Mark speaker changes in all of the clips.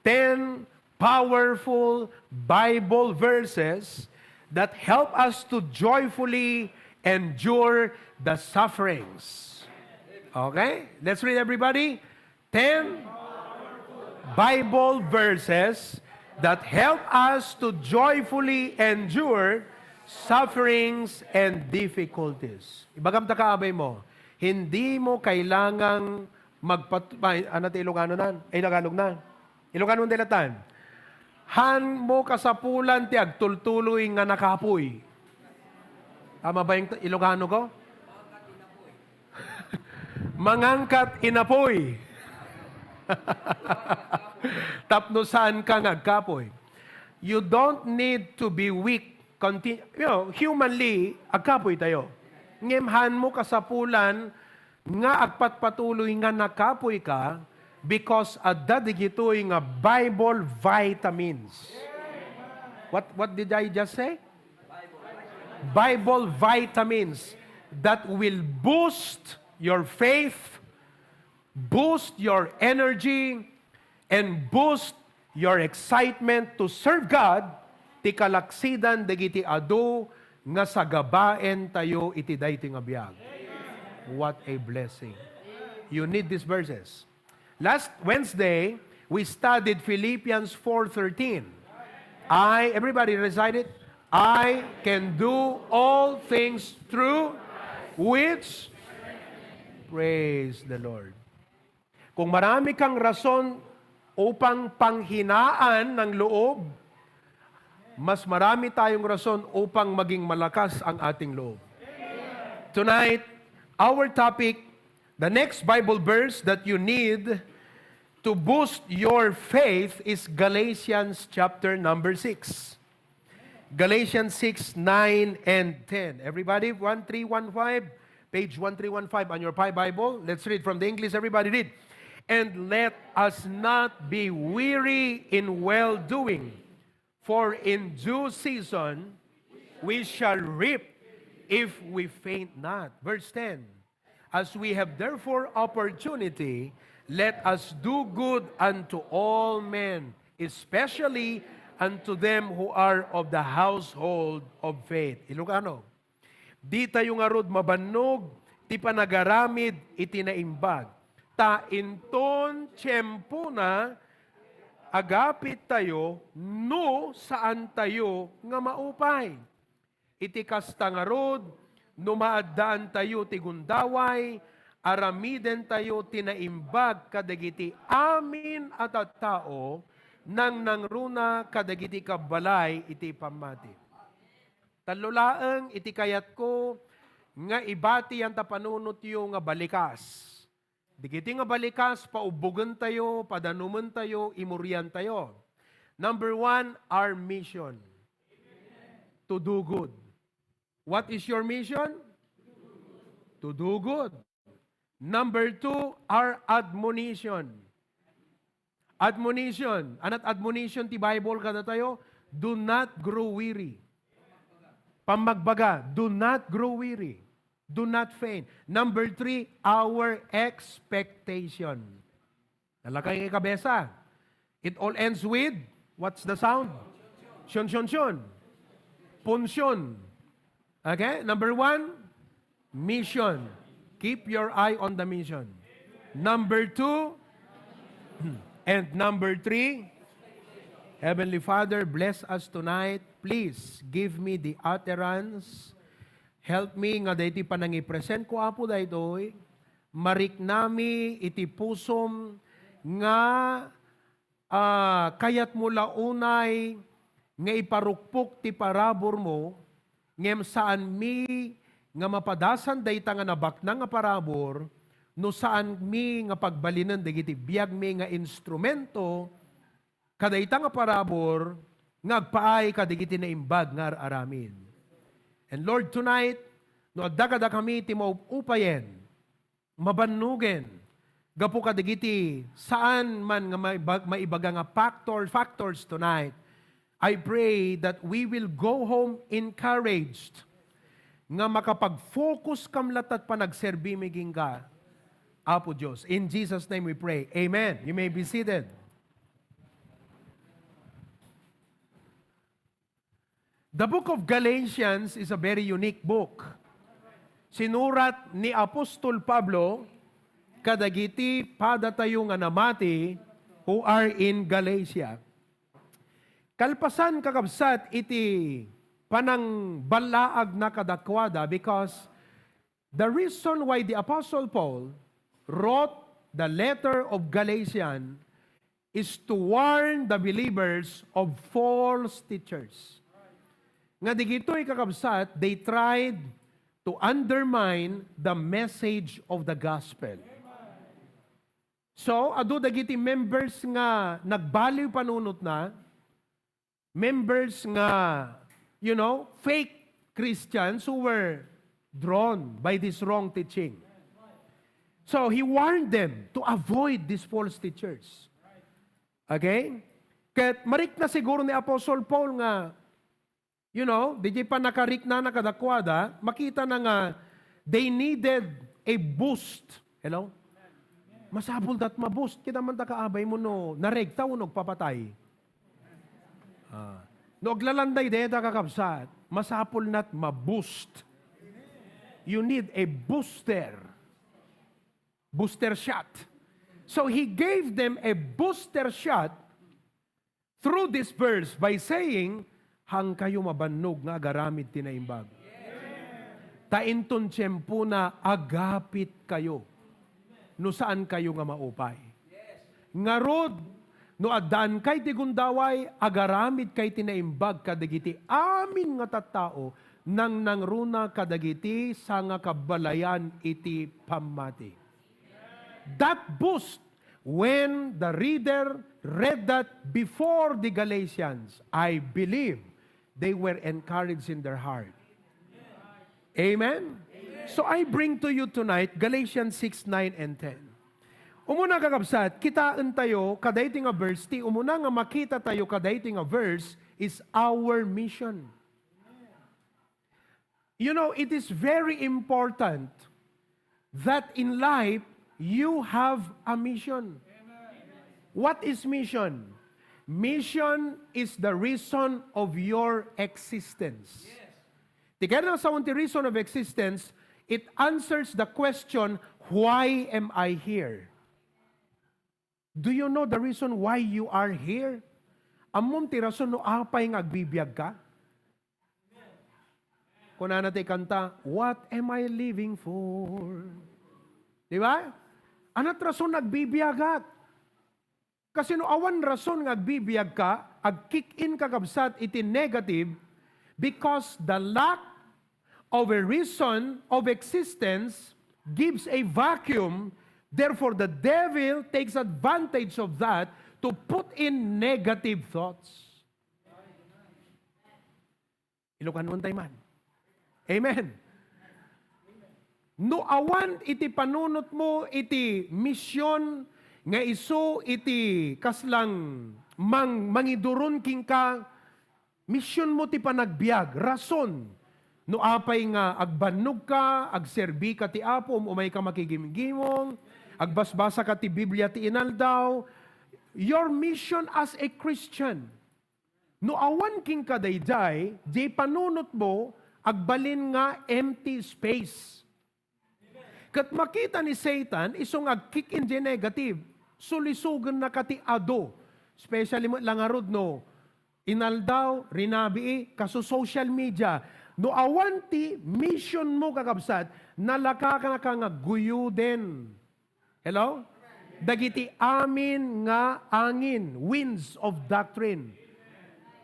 Speaker 1: 10 powerful Bible verses that help us to joyfully endure the sufferings. Okay? Let's read, everybody. 10 Bible verses that help us to joyfully endure sufferings and difficulties. Ibagam ta kaabay mo, hindi mo kailangang Ilocano nan? Tagalog na. Ilocano delatan. Han mo kasapulan ti agtultuloy nga nakapoy. Tama ba yung Ilocano ko? Mangangkat inapoy. Tapnosan ka ngagkapoy. You don't need to be weak. Humanly, agkapoy tayo. Ngemhan mo kasapulan nga agpatpatuloy nga nakapoy ka because adda digitoy nga Bible vitamins. What did I just say? Bible vitamins that will boost your faith, boost your energy, and boost your excitement to serve God, ti kalaksidan dagiti adu nga sagabaen tayo iti daytoy nga biag. What a blessing. You need these verses. Last Wednesday, we studied Philippians 4:13. Everybody recite it? I can do all things through which, praise the Lord. Kung marami kang rason upang panghinaan ng loob, mas marami tayong rason upang maging malakas ang ating loob. Tonight, our topic, the next Bible verse that you need to boost your faith is Galatians chapter number 6. Galatians 6, 9, and 10. Everybody, 1315, page 1315 on your Bible. Let's read from the English. Everybody read. And let us not be weary in well-doing, for in due season we shall reap if we faint not. Verse 10. As we have therefore opportunity, let us do good unto all men, especially unto them who are of the household of faith. Ilocano. Di tayo nga rod mabannog, ti panagaramid itinaimbag. Ta inton tiyempo na, agapit tayo, no saan tayo nga maupay. Iti kasta nga rod, numaadaan tayo ti gundaway, aramiden tayo tinaimbag kadagiti amin at tao, nang nangruna kadagiti kabalay iti pamati. Talulaeng iti kayat ko, nga ibati ang tapanunot yung nga balikas. Digiti nga balikas, paubugan tayo, padanuman tayo, imurian tayo. Number 1, our mission. To do good. What is your mission? To do good. Number 2, our admonition. Admonition. Anat admonition ti Bible kada tayo? Do not grow weary. Pamagbaga, do not grow weary. Do not faint. Number 3, our expectation. Nalakay ng kabesa. It all ends with, what's the sound? Shun, shun, shun. Punsyon. Okay? Number 1, mission. Keep your eye on the mission. Number 2, and number 3, Heavenly Father, bless us tonight. Please give me the utterance. Help me nga dayti panangipresent ko apo daytoy. Mariknami iti pusom nga kayat mo launay nga iparukpok ti parabor mo ngem saan mi nga mapadasan dayta nga nabakna nga parabor no saan mi nga pagbalinan dagiti biag mi nga instrumento kadayta nga parabor ngagpaay kadigiti na imbag nga aramin. And Lord, tonight, no agdagada kami ti maupayen, mabanugen, gapu kadigiti saan man nga maibaga nga factors tonight, I pray that we will go home encouraged, nga makapag-focus kamlat at panagserbi miging ka, Apo Diyos. In Jesus' name we pray. Amen. You may be seated. The book of Galatians is a very unique book. Sinurat ni Apostol Pablo kadagiti padatayo nga namati who are in Galatia. Kalpasan kakabsat iti panang balaag na kadakwada because the reason why the Apostle Paul wrote the letter of Galatians is to warn the believers of false teachers. Nga digito'y kakabsat, they tried to undermine the message of the gospel. So, ado dagiti members nga nagbaliw panunot na, members nga, fake Christians who were drawn by this wrong teaching. So, he warned them to avoid these false teachers. Okay? Kat marik na siguro ni Apostle Paul nga, di pa nakarik na nakadakwada, makita na nga, they needed a boost. Hello? Masabol dat maboost. Kita man kaabay mo no, naregta o nagpapatay. No, aglalanday deta kakabsat, masapol nat maboost. You need a booster. Booster shot. So he gave them a booster shot through this verse by saying, hang kayo mabannog nga agaramid tinaimbag. Tainton tiyempo na agapit kayo. No saan kayo nga maupay. Ngarod, no addaan kay ti gundaway, agaramid kay tinaimbag kadagiti amin nga tattao nang nangruna kadagiti sa nga kabalayan iti pamati. That boost, when the reader read that before the Galatians, I believe they were encouraged in their heart. Amen? So I bring to you tonight Galatians 6, 9, and 10. Umuna kakabsat, kitaan tayo kadayting nga verse, ti umuna nga makita tayo kadayting nga verse is our mission. It is very important that in life, you have a mission. What is mission? Mission is the reason of your existence. Together sa the reason of existence, it answers the question, why am I here? Do you know the reason why you are here? Amon ti rason no apay nga agbibiyag ka? Kung natin kanta, what am I living for? Di ba? Anat rason nagbibiyagat? Kasi no awan rason nga agbibiyag ka, ag-kick in kakabsat iti negative, because the lack of a reason of existence gives a vacuum. Therefore, the devil takes advantage of that to put in negative thoughts. Ilocano tayo man. Amen. No awan iti panunot mo, iti misyon, nga iso iti kaslang mangiduron king ka, misyon mo ti panagbiag, rason. No apay nga agbannog ka, agserbi ka ti Apo, umay ka makigimgimong, agbasbasa ka ti Biblia ti inaldaw, your mission as a Christian. No awan king kadayday, di panunot mo, agbalin nga empty space. Kat makita ni Satan, isong ag-kick in the negative, sulisugan na kati ado. Especially mo langarod no, inaldaw, rinabii, kaso social media, no awanti, mission mo kakabsat, nalaka ka nga guyuden. Hello? Dagiti amin nga angin, winds of doctrine.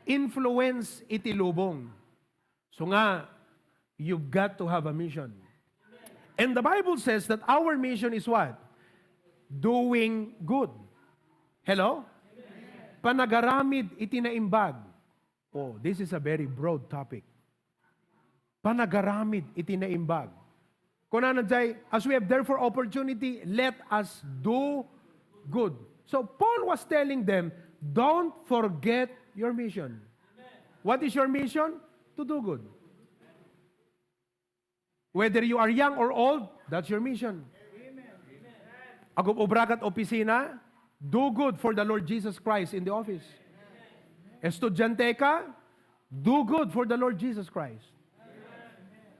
Speaker 1: Influence iti lubong. So nga, you've got to have a mission. And the Bible says that our mission is what? Doing good. Hello? Panagaramid itinaimbag. Oh, this is a very broad topic. Panagaramid itinaimbag. Kung nandiyan, as we have therefore opportunity, let us do good. So Paul was telling them, don't forget your mission. What is your mission? To do good. Whether you are young or old, that's your mission. Agop obrakat opisina, do good for the Lord Jesus Christ in the office. Estudyante ka, Do good for the Lord Jesus Christ.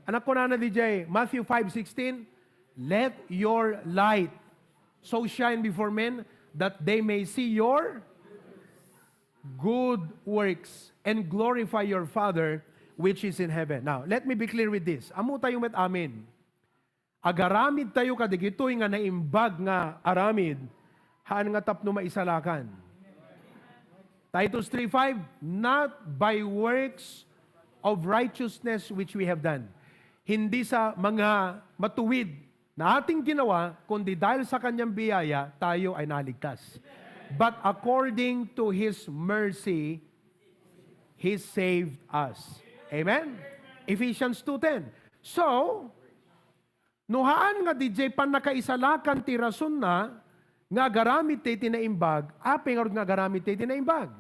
Speaker 1: Anak ko na DJ, Matthew 5:16, let your light so shine before men that they may see your good works and glorify your Father which is in heaven. Now, let me be clear with this. Amo tayo met amin. Agaramid tayo kadigitoy nga naimbag nga aramid, haan nga tapno maisalakan. Titus 3:5, not by works of righteousness which we have done. Hindi sa mga matuwid na ating ginawa, kundi dahil sa kanyang biyaya, tayo ay naligtas. But according to His mercy, He saved us. Amen? Ephesians 2:10. So, nuhaan nga DJ pan nakaisalakan ti rason na nga garamit tayo tinaimbag, apeng nga garamit tayo tinaimbag.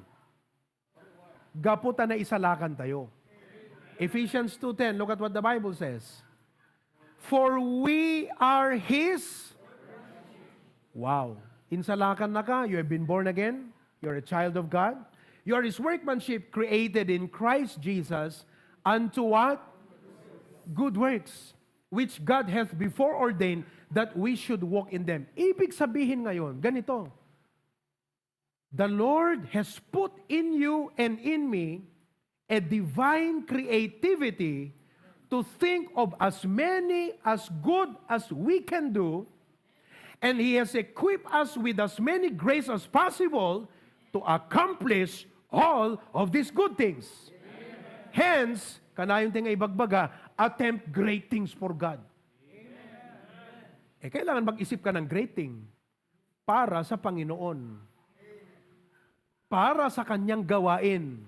Speaker 1: Gaputa na isalakan tayo. Ephesians 2:10, look at what the Bible says. For we are His... Wow. Insalakan na ka, you have been born again, you're a child of God. You are His workmanship created in Christ Jesus unto what? Good works, which God hath before ordained that we should walk in them. Ibig sabihin ngayon, ganito. The Lord has put in you and in me a divine creativity to think of as many as good as we can do, and He has equipped us with as many grace as possible to accomplish all of these good things. Amen. Hence, kanayong tinga ibagbaga, attempt great things for God. Amen. Kailangan mag-isip ka ng great thing para sa Panginoon. Para sa Kanyang gawain.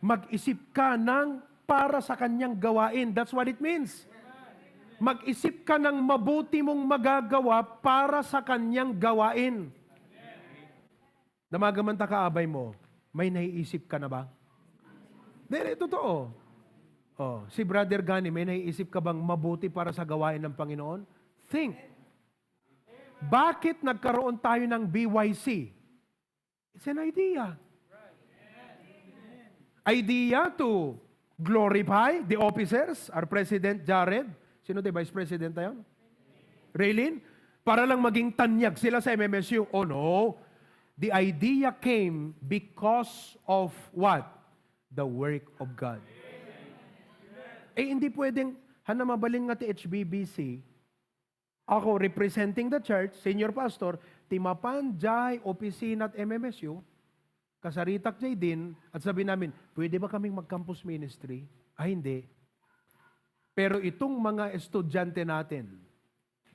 Speaker 1: Mag-isip ka ng para sa Kanyang gawain. That's what it means. Mag-isip ka ng mabuti mong magagawa para sa Kanyang gawain. Namagamanta ka abay mo, may naiisip ka na ba? Hindi, totoo. Oh, si Brother Gani, may naiisip ka bang mabuti para sa gawain ng Panginoon? Think. Bakit nagkaroon tayo ng BYC? It's an idea. Idea to glorify the officers, our President Jared. Sino tayo, Vice President tayo? Raylene? Para lang maging tanyag sila sa MMSU. Oh no. The idea came because of what? The work of God. Eh, hindi pwedeng, hanamabalin nga ti HBBC, ako representing the church, senior pastor, timapan, jay, opisina at MMSU, kasaritak jay din, at sabi namin, pwede ba kaming mag-campus ministry? Ay, hindi. Pero itong mga estudyante natin,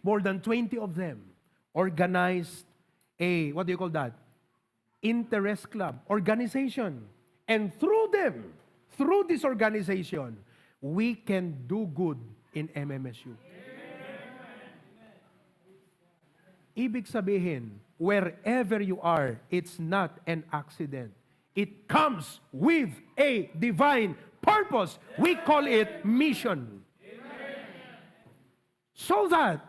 Speaker 1: more than 20 of them, organized a, what do you call that? Interest club, organization. And through them, through this organization, we can do good in MMSU. Ibig sabihin, wherever you are, it's not an accident. It comes with a divine purpose. We call it mission. So that,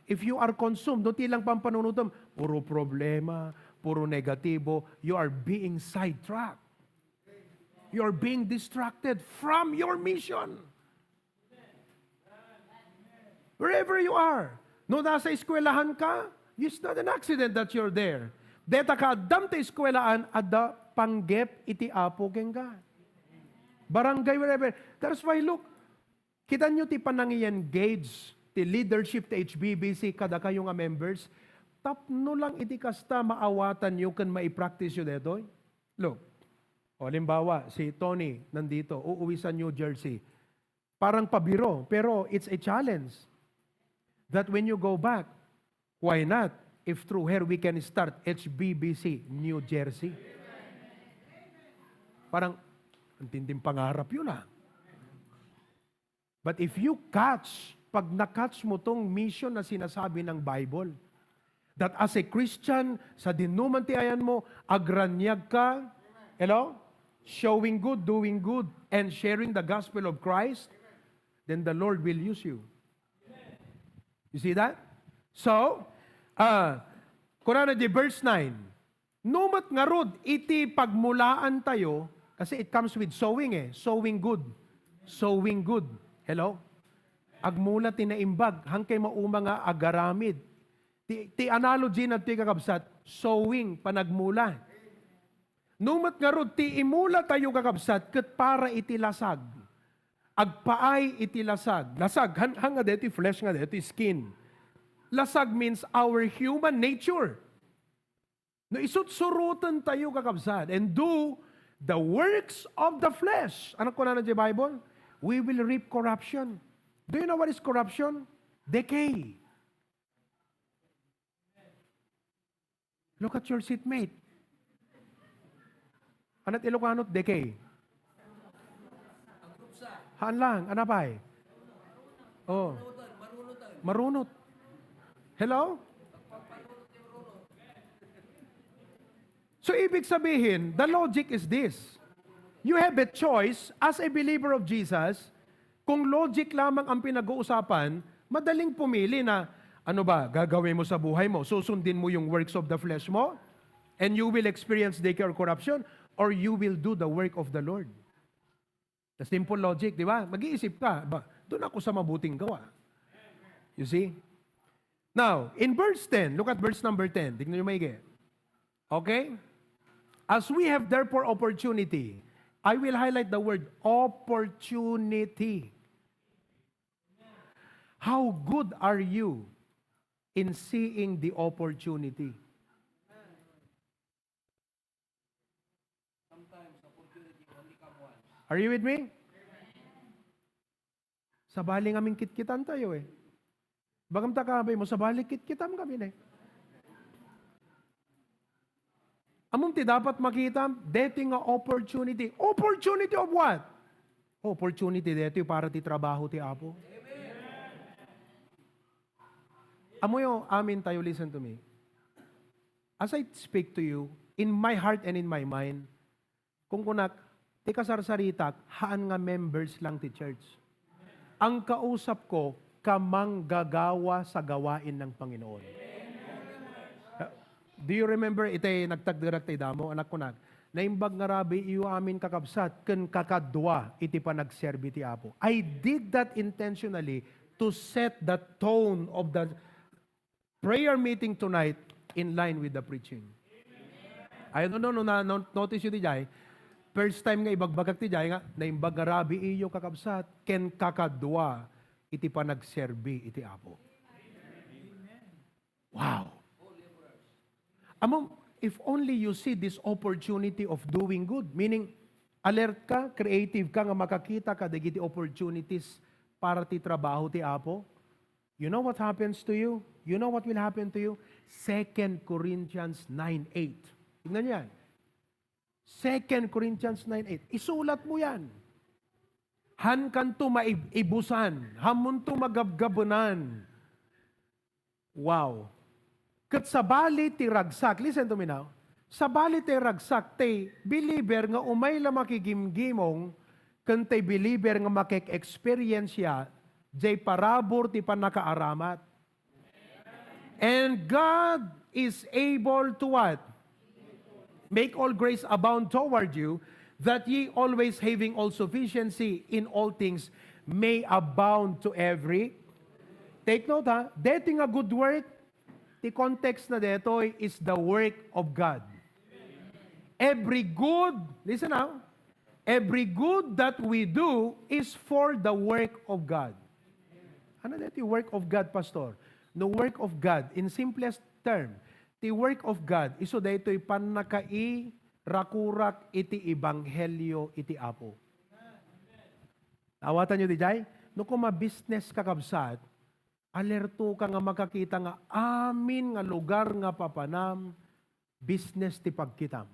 Speaker 1: if you are consumed, doon lang pampanunutom, puro problema, puro negatibo, you are being sidetracked. You are being distracted from your mission. Wherever you are. No, nasa eskwelahan ka, it's not an accident that you're there. Deta ka, adam ta eskwelahan, ada panggep iti apo keng ka. Barangay, wherever. That's why, look, kita nyo ti panang-i-engage ti leadership ti HBBC, kada kayo nga members, tapno lang iti kasta maawatan nyo kan maipractice yun dito. Look, o limbawa, si Tony nandito, uuwi sa New Jersey. Parang pabiro, pero it's a challenge. That when you go back, why not? If through her we can start HBBC, New Jersey. Parang, antinding pangarap yun ah. But if you catch, pag na-catch mo tong mission na sinasabi ng Bible, that as a Christian, sa dinumantiayan mo, agranyag ka, hello? Showing good, doing good, and sharing the gospel of Christ, then the Lord will use you. You see that? So, Quran di verse 9, numat nga rod, iti pagmulaan tayo, Kasi it comes with sowing Sowing good. Sowing good. Hello? Agmula tinaimbag, hangkay mauma nga agaramid. Ti analogy na ti kakabsat, sowing, panagmula. Numat nga rod, ti imula tayo kakabsat, kat para itilasag. Agpaay itilasag. Lasag, hanga deti flesh nga deti skin. Lasag means our human nature. No isutsurutan tayo kakabsat and do the works of the flesh. Ano ko na di Bible? We will reap corruption. Do you know what is corruption? Decay. Look at your seatmate. Anat Ilocano, decay. Haan lang, anapay? Oh. Marunot. Hello? So, ibig sabihin, the logic is this. You have a choice as a believer of Jesus. Kung logic lamang ang pinag-uusapan, madaling pumili na, ano ba, gagawin mo sa buhay mo? Susundin mo yung works of the flesh mo? And you will experience decay or corruption? Or you will do the work of the Lord? The simple logic, di ba? Mag-iisip ka, doon ako sa mabuting gawa. You see? Now, in verse 10, look at verse number 10. Tignan nyo maigi. Okay? As we have therefore opportunity, I will highlight the word opportunity. How good are you in seeing the opportunity? Are you with me? Sabali nga aming kitkitan tayo Bagam takabay mo, sabali kitkitam kami Among ti dapat makita, deti nga opportunity. Opportunity of what? Opportunity deti para ti trabaho ti Apo. Amo yung amin tayo, listen to me. As I speak to you, in my heart and in my mind, kung kunak, ti kasarsaritak, haan nga members lang ti church. Ang kausap ko, kamang gagawa sa gawain ng Panginoon. Do you remember, itay nagtagdarat tay damo, anak ko naimbag nga rabi, iyo amin kakabsat, ken kakadwa, iti pa nagserbi ti Apo. I did that intentionally to set the tone of the prayer meeting tonight in line with the preaching. I don't know, notice yun ti Jai, first time nga ibagbagak ti Jai nga, naimbag nga rabi, iyo kakabsat, ken kakadwa, iti pa nagserbi iti Apo. Wow! Among, if only you see this opportunity of doing good, meaning, alert ka, creative ka, nga makakita ka, digiti opportunities para ti trabaho ti Apo, you know what happens to you? You know what will happen to you? 2 Corinthians 9:8. Tignan yan. 2 Corinthians 9:8. Isulat mo yan. Han kanto maibusan, hamon to magabgabunan. Wow. Kat sabali ti ragsak, listen to me now, sabali ti ragsak, ti believer nga umay la makigimgimong, kan ti believer nga makik-experience ya, jay parabor ti panakaaramat. And God is able to what? Make all grace abound toward you, that ye always having all sufficiency in all things may abound to every. Take note deti nga good work, the context na deto is the work of God. Every good, listen now, every good that we do is for the work of God. Ano deti work of God, Pastor? The work of God, in simplest term, the work of God, iso deto'y panakai, rakurak, iti ibanghelyo, iti Apo. Awatan nyo di jay? No kung ma-business kakabsat, alerto ka nga makakita nga amin nga lugar nga papanam, business ti pagkitam.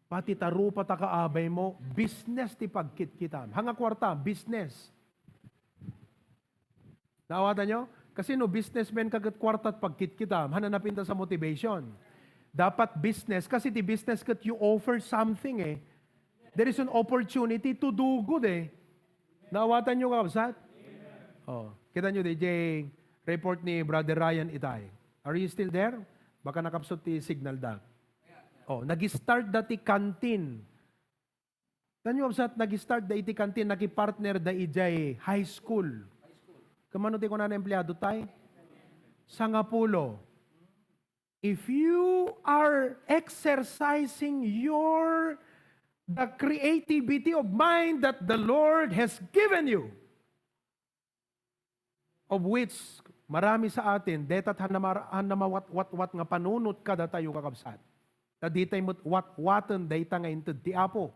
Speaker 1: Pati tarupa ta kaabay mo, business ti pagkitkitam. Hanga kwarta, business. Naawatan nyo? Kasi no, businessman kagat kwarta at pagkitkitam, hananapin ta sa motivation. Dapat business, kasi ti business kat you offer something There is an opportunity to do good Naawatan nyo kakabsat? Oh, kita nyo DJ, report ni Brother Ryan Itay. Are you still there? Baka nakapsot ti signal da. Oh, nag-start dati canteen. Tanyo absat nag-start da iti kantin, naki-partner da ijay high school. Kamano ti ko na empleyado tay? Sangapulo. If you are exercising the creativity of mind that the Lord has given you, of which marami sa atin, detat hanamawat-wat nga panunot ka da tayo kakabsat. Da ditay mo't wat-watan dayta nga inted ti Apo.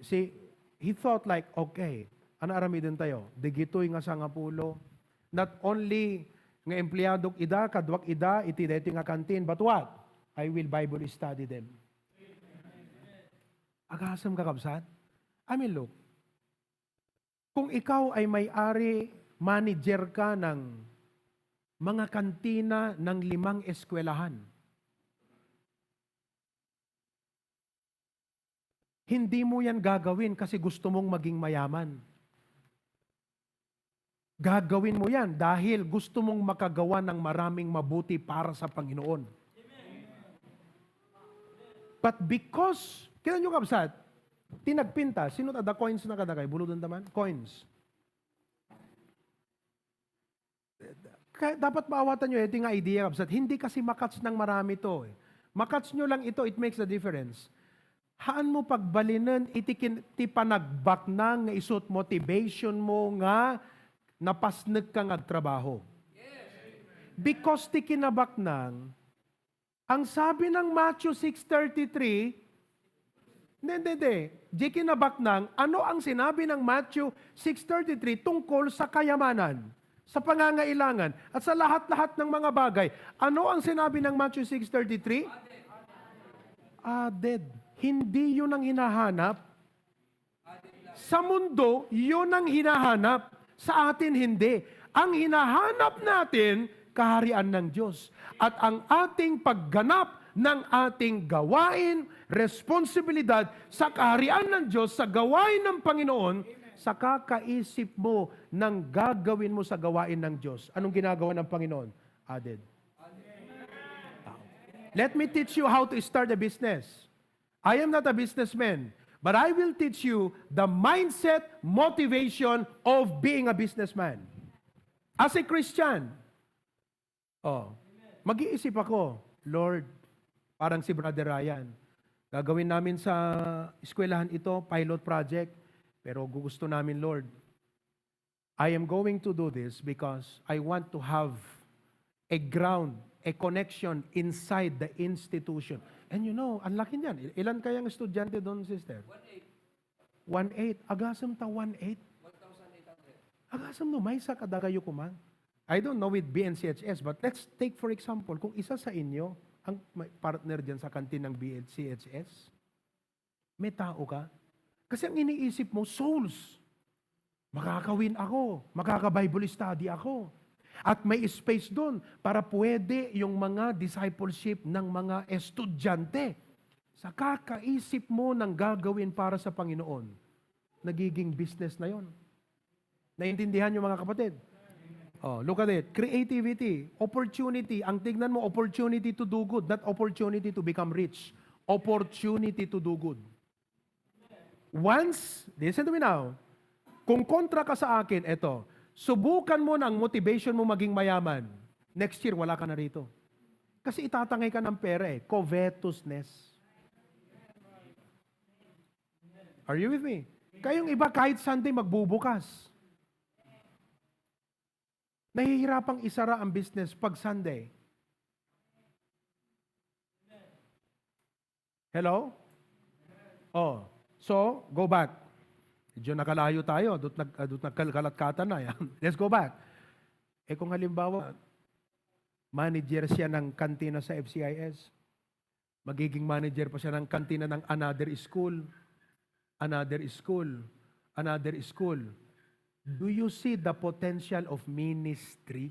Speaker 1: See, he thought like, okay, ano aramidin tayo? Digitoy nga sangapulo. Not only nga empleyadok ida, kadwak ida, iti deti nga kantin, but what? I will Bible study them. Agasam kakabsat? I mean, look, kung ikaw ay may-ari, manager ka ng mga kantina ng 5 eskwelahan, hindi mo yan gagawin kasi gusto mong maging mayaman. Gagawin mo yan dahil gusto mong makagawa ng maraming mabuti para sa Panginoon. But because, kaya nyo kabsat, tinagpinta, sino tada coins na kadagay? Buludon naman? Coins. Dapat maawatan nyo, ito nga idea kabsat, hindi kasi makats ng marami to. Makats nyo lang ito, it makes a difference. Haan mo pagbalinan, iti panagbak na nga isot motivation mo nga napasnag kang agtrabaho. Because ti kinabak nang, ang sabi ng Matthew 6:33, di kinabak nang, ano ang sinabi ng Matthew 6:33 tungkol sa kayamanan, sa pangangailangan, at sa lahat-lahat ng mga bagay? Ano ang sinabi ng Matthew 6:33? Added. Hindi yun ang hinahanap. Sa mundo, yun ang hinahanap. Sa atin, hindi. Ang hinahanap natin, kaharian ng Diyos. At ang ating pagganap ng ating gawain, responsibilidad sa kaharian ng Diyos, sa gawain ng Panginoon, sa kakaisip mo ng gagawin mo sa gawain ng Diyos. Anong ginagawa ng Panginoon? Added. Let me teach you how to start a business. I am not a businessman, but I will teach you the mindset, motivation of being a businessman. As a Christian, mag-iisip ako, Lord, parang si Brother Ryan, gagawin namin sa eskwelahan ito, pilot project, pero gusto namin, Lord, I am going to do this because I want to have a ground, a connection inside the institution. And you know, ang laki niyan. Ilan kayang estudyante doon, sister? 1,800. Agasam ta 1,800? 1,800. Agasam no, may sa kadagayo kumang. I don't know with BNCHS, but let's take for example, kung isa sa inyo, ang partner dyan sa kantin ng BNCHS, may tao ka. Kasi ang iniisip mo, souls. Makakawin ako. Makaka-Bible study ako. At may space doon para pwede yung mga discipleship ng mga estudyante. Sa kakaisip mo ng gagawin para sa Panginoon, nagiging business na yon. Naintindihan niyo mga kapatid? Look at it. Creativity, opportunity. Ang tignan mo, opportunity to do good, not opportunity to become rich. Opportunity to do good. Once, listen to me now, kung kontra ka sa akin, eto, subukan mo ng motivation mo maging mayaman. Next year, wala ka na rito. Kasi itatangay ka ng pera covetousness. Are you with me? Kayong iba, kahit Sunday, magbubukas. Nahihirapang isara ang business pag Sunday. Hello? So, go back. Medyo nakalayo tayo, doon nagkalatkatan na yan. Let's go back. Kung halimbawa, manager siya ng kantina sa FCIS, magiging manager pa siya ng kantina ng another school. Do you see the potential of ministry?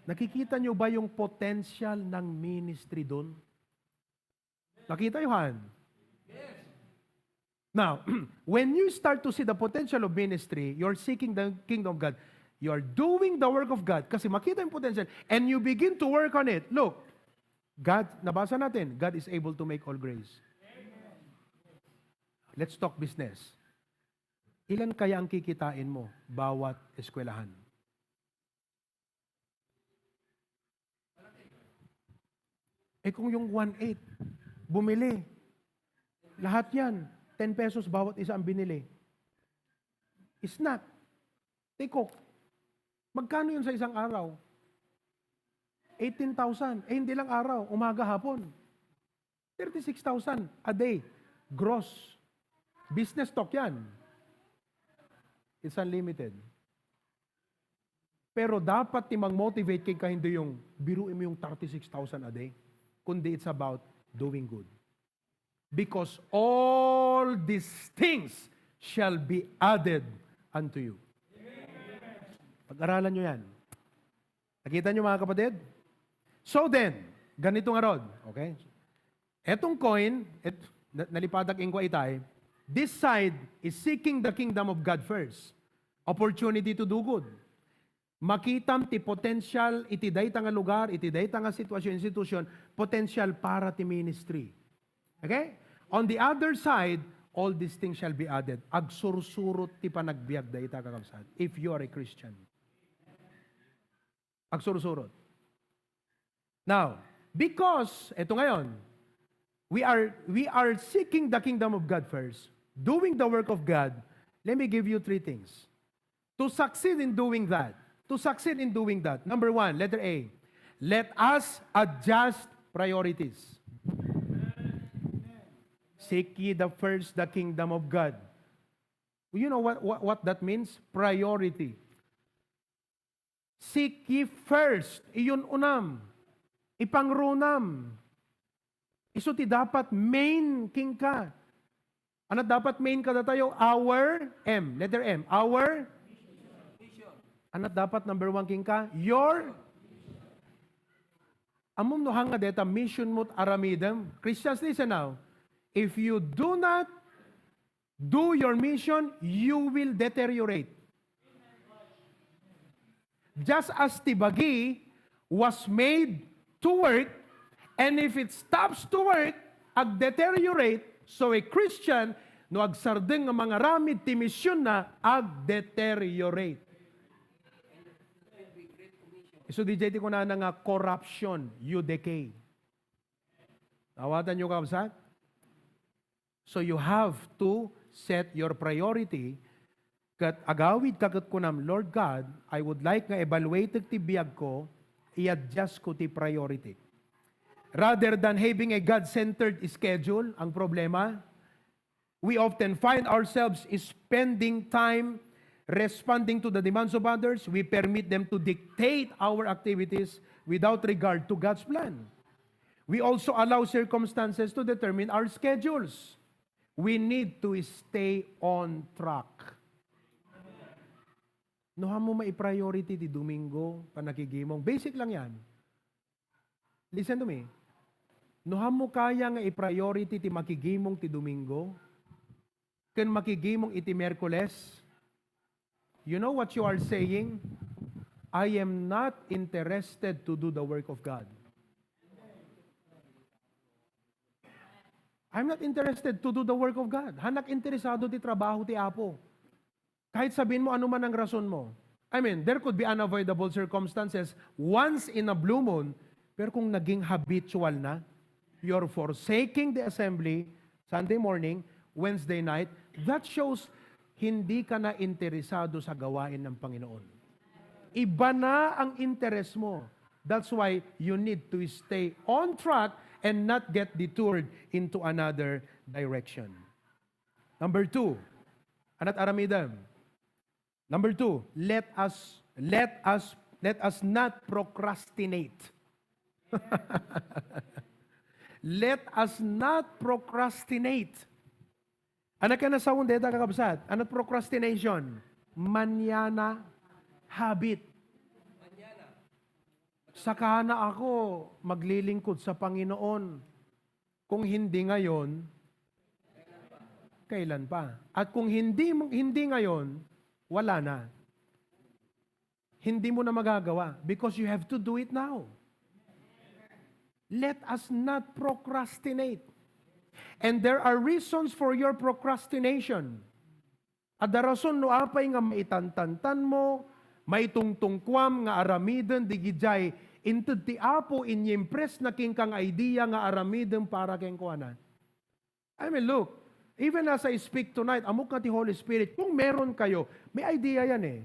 Speaker 1: Nakikita nyo ba yung potential ng ministry doon? Nakita nyo, Han? Now, when you start to see the potential of ministry, you're seeking the kingdom of God. You're doing the work of God kasi makita yung potential and you begin to work on it. Look, God, nabasa natin, God is able to make all grace. let's talk business. Ilan kaya ang kikitain mo bawat eskwelahan? Kung yung 1.8, bumili, lahat yan, 10 pesos bawat isa ang binili. Snack, tikok, magkano yun sa isang araw? 18,000. Hindi lang araw, umaga, hapon. 36,000 a day. Gross. Business talk yan. It's unlimited. Pero dapat timang motivate ka hindi yung biruin mo yung 36,000 a day. Kundi it's about doing good. Because all these things shall be added unto you. Pag-aralan nyo yan. Nakita nyo mga kapatid? So then, ganito nga rod. Okay? Etong coin, nalipadak ingko itay, this side is seeking the kingdom of God first. Opportunity to do good. Makitam ti potential, iti dayta nga lugar, iti dayta nga sitwasyon, institution, potential para ti ministry. Okay? On the other side, all these things shall be added. Agsursurot ti panagbiag dayta kakabsat. If you are a Christian. Agsursurot. Now, because, eto ngayon, we are seeking the kingdom of God first, doing the work of God. Let me give you 3 things. To succeed in doing that, number 1, letter A, let us adjust priorities. Seek ye the first the kingdom of God. You know what that means? Priority. Seek ye first, iyon unam, ipangrunam. Iso ti dapat main king ka. Ano dapat main ka tayo? Our M, letter M, our ano dapat number 1 king ka? Your amom no hanga deta mission mo't aramidem. Christians, listen now. If you do not do your mission, you will deteriorate. Just as tibagi was made to work, and if it stops to work, ag-deteriorate, so a Christian, no agsardeng nga mga ramid ti mission na, ag-deteriorate. So DJ ko na nga corruption, you decay. Tawatan nyo kabsat? So you have to set your priority. Kat agawid kagat ko nam, Lord God, I would like nga evaluate ti biyag ko, i-adjust ko ti priority. Rather than having a God-centered schedule, ang problema, we often find ourselves spending time responding to the demands of others. We permit them to dictate our activities without regard to God's plan. We also allow circumstances to determine our schedules. We need to stay on track. Noha mo mai-priority di Domingo, panakigimong. Basic lang yan. Listen to me. Noha mo kaya nga i-priority ti makigimong ti Domingo, ken makigimong iti Miyerkules, you know what you are saying? I am not interested to do the work of God. I'm not interested to do the work of God. Hanak interesado ti trabaho ti Apo. Kahit sabihin mo ano man ang rason mo. I mean, there could be unavoidable circumstances once in a blue moon, pero kung naging habitual na, you're forsaking the assembly, Sunday morning, Wednesday night, that shows hindi ka na interesado sa gawain ng Panginoon. Iba na ang interest mo. That's why you need to stay on track and not get detoured into another direction. Number 2, anat aramidam. Number 2, let us not procrastinate. Let us not procrastinate. Anak ka na sa undeta kakabsat. Anat procrastination? Manyana habit. Saka na ako maglilingkod sa Panginoon. Kung hindi ngayon, kailan pa? At kung hindi ngayon, wala na. Hindi mo na magagawa because you have to do it now. Let us not procrastinate. And there are reasons for your procrastination. At darason no apay nga maitantantan mo, maitungtungkwam nga aramiden digijay inted ti Apo inyimpress na king kang idea nga aramiden para keng kuanan. I mean, look, even as I speak tonight, amok na ti Holy Spirit, kung meron kayo, may idea yan eh.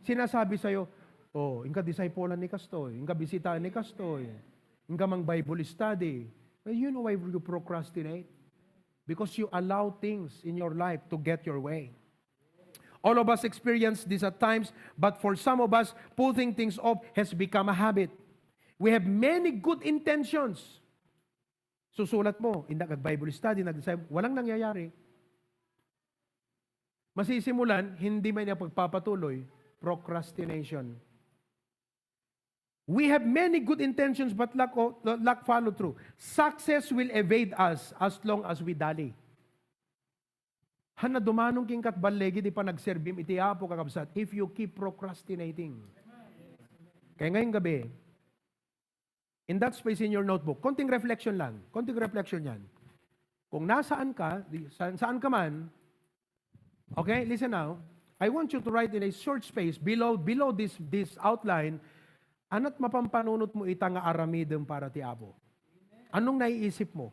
Speaker 1: Sinasabi sa'yo, oh, inka disciplean ni Kastoy, inka bisitahan ni Kastoy, inka mang Bible study. Well, you know why you procrastinate? Because you allow things in your life to get your way. All of us experience this at times, but for some of us, putting things off has become a habit. We have many good intentions. Susulat mo, hindi nag-Bible study, nag-disciple, walang nangyayari. Masisimulan, hindi may na pagpapatuloy, procrastination. We have many good intentions but lack follow through. Success will evade us as long as we dally. Hana dumanong king katbalegi di pa nagserbim iti Apo kakabsat if you keep procrastinating. Kaya ngayong gabi, in that space in your notebook, konting reflection lang. Konting reflection yan. Kung nasaan ka, saan ka man, okay, listen now. I want you to write in a short space below this outline, anat mapampanunot mo ita nga aramidem para ti Apo. Anong naiisip mo?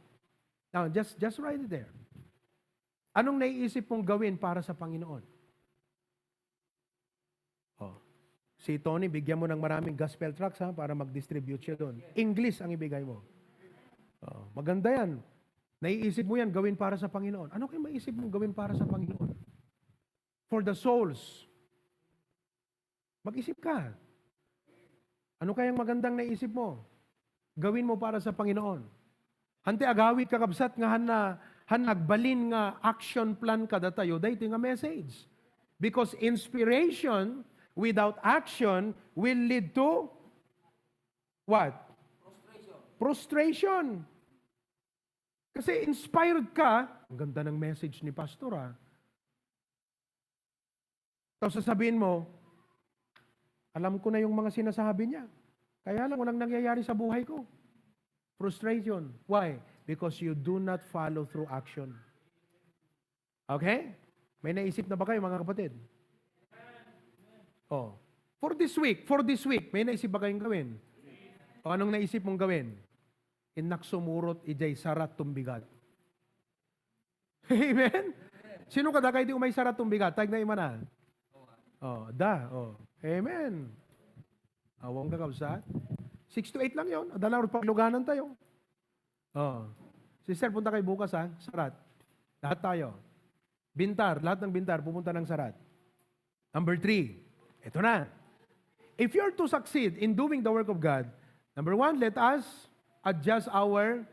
Speaker 1: Now, just write it there. Anong naiisip mong gawin para sa Panginoon? Oh. Si Tony, bigyan mo ng maraming gospel tracts para mag-distribute siya doon. English ang ibigay mo. Oh. Maganda yan. Naiisip mo yan, gawin para sa Panginoon. Ano kayo maisip mong gawin para sa Panginoon? For the souls. Mag-isip ka. Ano kayang magandang naisip mo? Gawin mo para sa Panginoon. Hante agawit kakabsat nga nagbalin nga action plan kada tayo, dahito nga message. Because inspiration without action will lead to what? Frustration. Kasi inspired ka, ang ganda ng message ni Pastor Tapos sasabihin mo, alam ko na yung mga sinasabi niya. Kaya lang walang nangyayari sa buhay ko. Frustration. Why? Because you do not follow through action. Okay? May naisip na ba kayo mga kapatid? Oh. For this week, may naisip ba kayong gawin? O anong naisip mong gawin? Inak sumurot, ijay sarat tumbigat. Amen? Sino ka da kayo di umay sarat tumbigat? Tag na imana. Oh, Oh. Amen. Awang ka kabsat. 6 to 8 lang yon. Adala rin pagluganan tayo. Oh. Sister, punta kayo bukas Sarat. Lahat tayo. Bintar. Lahat ng bintar pupunta ng Sarat. Number 3. Ito na. If you're to succeed in doing the work of God, number 1, let us adjust our.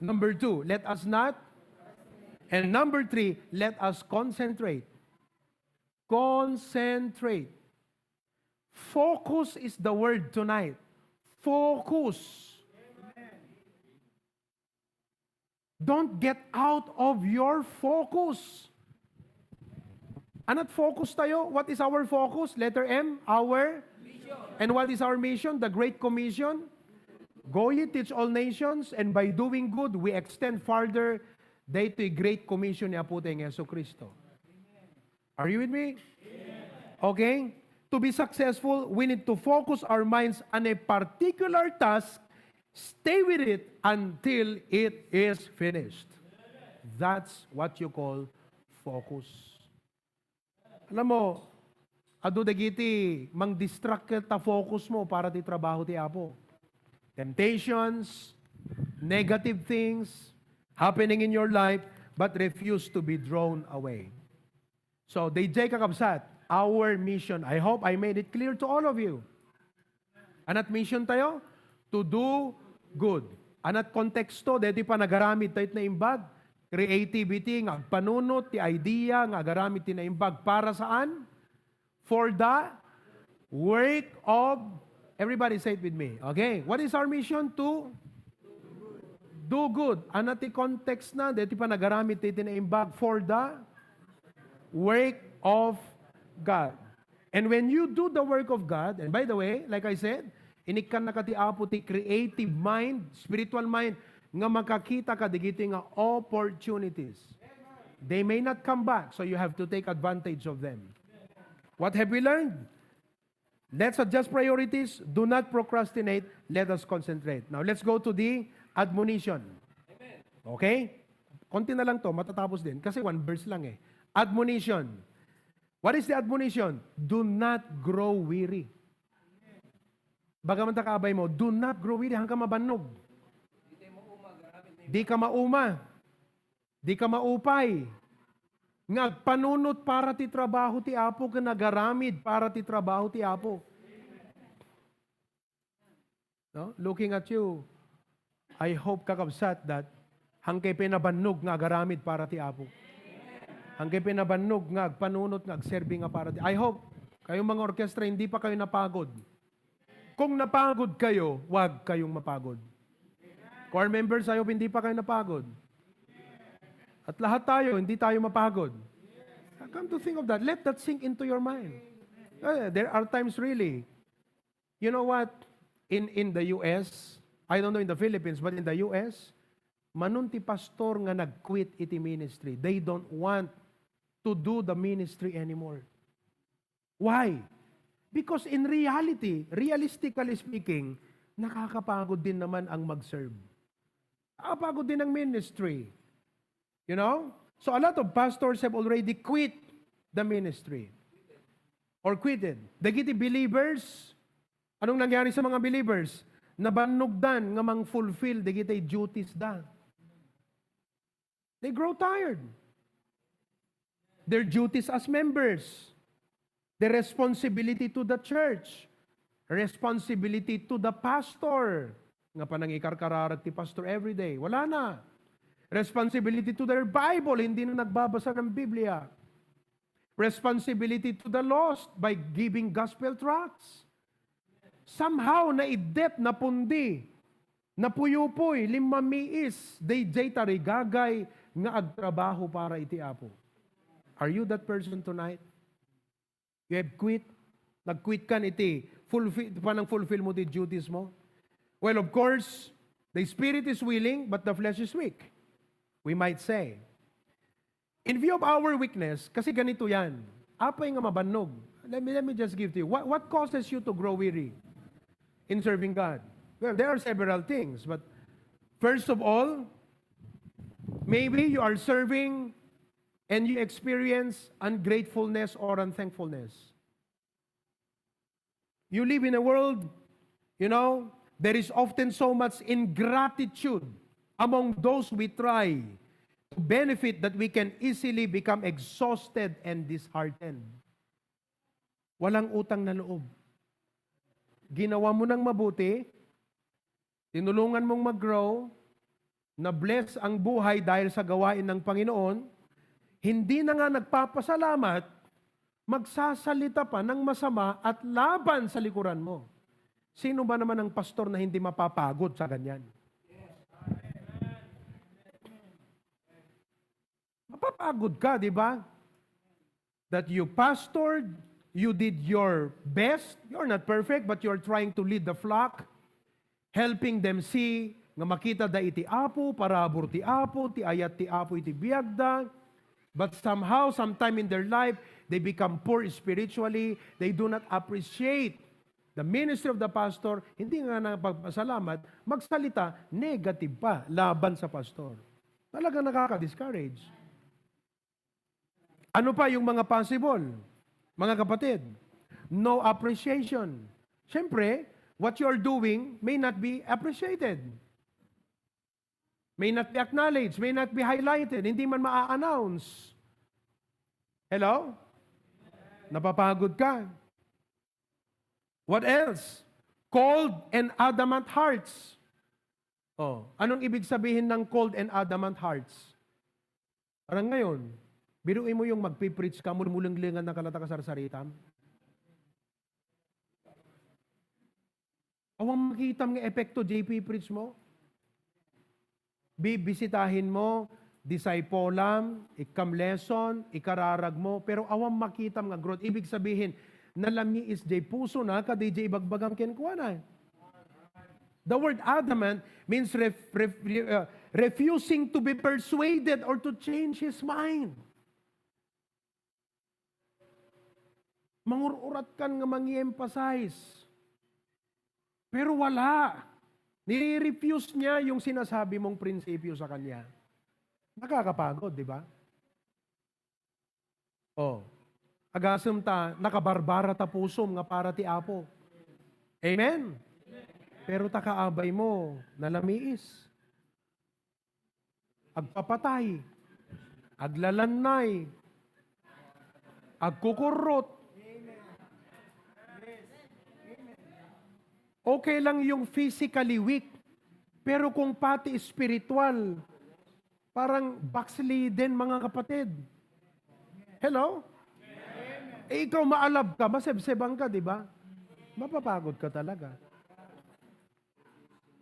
Speaker 1: Number 2, let us not. And number 3, let us concentrate. Concentrate. Focus is the word tonight. Focus. Don't get out of your focus. Anat focus tayo? What is our focus? Letter M, our mission. And what is our mission? The Great Commission. Go ye, teach all nations, and by doing good, we extend farther daytoy Great Commission ni Apo tayong Yesu Kristo. Are you with me? Okay? To be successful, we need to focus our minds on a particular task, stay with it until it is finished. That's what you call focus. Alam mo, adu dagiti mang distract ta focus mo para ti trabaho ti Apo. Temptations, negative things happening in your life, but refuse to be drawn away. So, DJ kakabsat, our mission, I hope I made it clear to all of you. Anat mission tayo? To do good. Anat konteksto, dito pa nagaramit tayo na imbag. Creativity, nga panunot, ti idea, nga garamit ti na imbag. Para saan? For the work of, everybody say it with me. Okay, what is our mission? To do good. Anat ti context na, dito pa nagaramit tayo na imbag. For the work of God. And when you do the work of God, and by the way, like I said, inikan na kati Apo ti creative mind, spiritual mind, nga makakita ka digiti nga opportunities. They may not come back, so you have to take advantage of them. What have we learned? Let's adjust priorities. Do not procrastinate. Let us concentrate. Now, let's go to the admonition. Okay? Konti na lang to, matatapos din. Kasi one verse lang eh. Admonition. What is the admonition? Do not grow weary. Bagaman takabay mo, do not grow weary hanggang mabanog. Di ka mauma. Di ka maupay. Nga panunot para ti trabaho ti Apo, ka nagaramid para ti trabaho ti Apo. No? Looking at you, I hope kakabsat that hangkay pinabanog nga agaramid para ti Apo. Hangkay pinabanog nga panunot nga agserbi nga para ti. I hope kayong mga orkestra hindi pa kayo napagod. Kung napagod kayo, wag kayong mapagod. Choir members, I hope hindi pa kayo napagod. At lahat tayo, hindi tayo mapagod. Come to think of that, let that sink into your mind. There are times really, you know what, in the US, I don't know in the Philippines, but in the US, manunti pastor nga nag-quit iti ministry. They don't want to do the ministry anymore. Why? Because in reality, realistically speaking, nakakapagod din naman ang mag-serve. Nakakapagod din ang ministry. You know? So a lot of pastors have already quit the ministry. Or quitted. Dagiti believers, anong nangyari sa mga believers? Nabanugdan nga mang fulfill dagiti duties da. They grow tired. Their duties as members. The responsibility to the church. Responsibility to the pastor. Nga panang ikarkararag ti pastor every day. Wala na. Responsibility to their Bible, hindi na nagbabasa ng Biblia. Responsibility to the lost by giving gospel tracts. Somehow, naidep, napundi, napuyupoy, limamiis, dayjay tarigagay, nga agtrabaho para iti Apo. Are you that person tonight? You have quit? Nag-quit kan iti, panang fulfill mo the duties mo? Well, of course, the spirit is willing, but the flesh is weak. We might say. In view of our weakness, kasi ganito yan, apay nga mabanog. Let me just give to you. What causes you to grow weary in serving God? Well, there are several things, but first of all, maybe you are serving and you experience ungratefulness or unthankfulness. You live in a world, you know, there is often so much ingratitude among those we try to benefit that we can easily become exhausted and disheartened. Walang utang na loob. Ginawa mo ng mabuti, tinulungan mong mag-grow, na-bless ang buhay dahil sa gawain ng Panginoon, hindi na nga nagpapasalamat, magsasalita pa ng masama at laban sa likuran mo. Sino ba naman ang pastor na hindi mapapagod sa ganyan? Mapapagod ka, di ba? That you pastored, you did your best. You're not perfect, but you're trying to lead the flock, helping them see, nga makita da iti Apo, parabor ti Apo, ti ayat ti Apo iti biagda. But somehow, sometime in their life, they become poor spiritually. They do not appreciate the ministry of the pastor. Hindi nga nagpapasalamat, magsalita, negative pa, laban sa pastor. Talagang nakaka-discourage. Ano pa yung mga possible? Mga kapatid, no appreciation. Siyempre, what you're doing may not be appreciated. May not be acknowledged, may not be highlighted, hindi man maa-announce. Hello? Napapagod ka. What else? Cold and adamant hearts. Oh, anong ibig sabihin ng cold and adamant hearts? Parang ngayon, biruin mo yung magpipreach ka, mulmulang-lingan ng kalata-kasar-saritam. Awang makitam nga epekto, JP preach mo. Bibisitahin mo, discipolam, ikam lesson, ikararag mo, pero awang makitam nga growth. Ibig sabihin, nalami is jay puso na, kaday jay ibagbagam kenkuanay. The word adamant means refusing to be persuaded or to change his mind. Mangururat kan nga mangi-emphasize. Pero wala. Nire-refuse niya yung sinasabi mong prinsipyo sa kanya. Nakakapagod, di ba? Agasem ta, nakabarbara ta pusom nga para ti Apo. Amen? Pero takaabay mo, nalamiis. Agpapatay. Aglalannay. Agkukurot. Okay lang yung physically weak. Pero kung pati spiritual, parang backslidden mga kapatid. Hello? Ikaw maalab ka, masebsebang ka, di ba? Mapapagod ka talaga.